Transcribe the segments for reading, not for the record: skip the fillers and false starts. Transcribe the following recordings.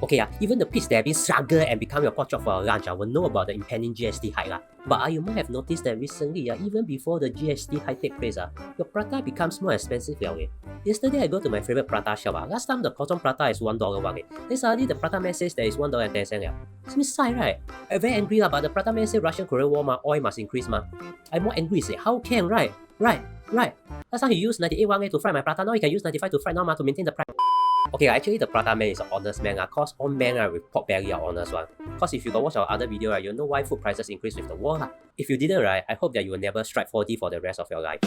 Okay, even the pigs that have been struggle and become your pork chop for lunch will know about the impending GST hike. But you might have noticed that recently, even before the GST hike take place, your prata becomes more expensive. Yesterday, I go to my favorite prata shop. Last time, the Kotong prata is $1. Then suddenly, the prata man says that it's $1.10. It's inside, right? I'm very angry, but the prata man said Russian-Korean war, oil must increase. I'm more angry, say, how can, right? Last time he used 98 to fry my prata, now he can use 95 to fry now to maintain the price. Okay, actually the prata man is an honest man. Cause all men with pork belly are honest one. Cause if you go watch our other video, you know why food prices increase with the war. If you didn't, I hope that you will never strike 40 for the rest of your life.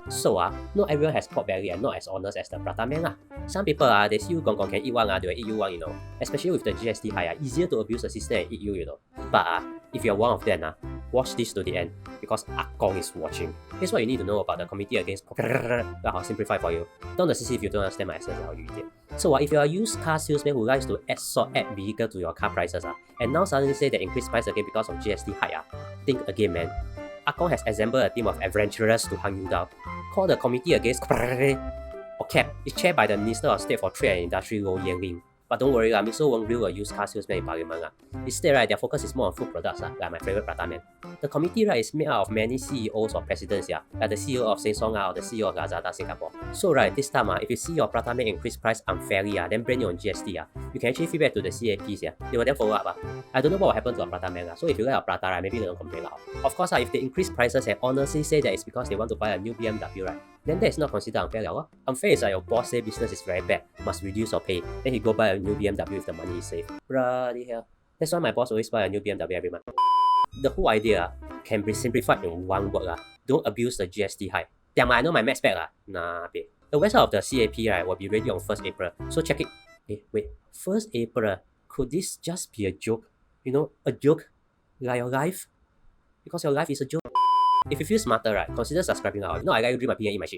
So not everyone has pork belly and not as honest as the prata man. Some people they see you gong can eat one, they will eat you one, Especially with the GST high, easier to abuse the system and eat you, But if you're one of them, watch this to the end because Akong is watching. Here's what you need to know about the Committee Against I'll simplify for you. Don't see if you don't understand my essence how you idiot. So if you're a used car salesman who likes to add vehicle to your car prices, and now suddenly say that increased price again because of GST hike, think again, man. Akong has assembled a team of adventurers to hunt you down. Called the Committee Against or CAP. It's chaired by the Minister of State for Trade and Industry, Low Yang Ling. But don't worry, Miso won't grill a used car salesman in Parliament. Instead, their focus is more on food products, like my favorite prata man. The committee is made out of many CEOs or presidents, like the CEO of Samsung or the CEO of Lazada Singapore. So this time, if you see your prata man increase price unfairly, then blame you on GST, you can actually feedback to the CAPs. They will then follow up. I don't know what will happen to a prata man. So if you like a prata, maybe they don't complain loud. Of course, if they increase prices and honestly say that it's because they want to buy a new BMW, then that is not considered unfair. Unfair is your boss say business is very bad, must reduce your pay. Then he go buy a new BMW if the money is saved. Bloody hell. That's why my boss always buy a new BMW every month. The whole idea can be simplified in one word. Don't abuse the GST hike. I know my maths back. Nah, babe. The website of the CAP will be ready on 1st April. So check it. Wait, 1st April? Could this just be a joke? A joke? Like your life? Because your life is a joke. If you feel smarter, consider subscribing now. I got you drink my pee and eat my shit.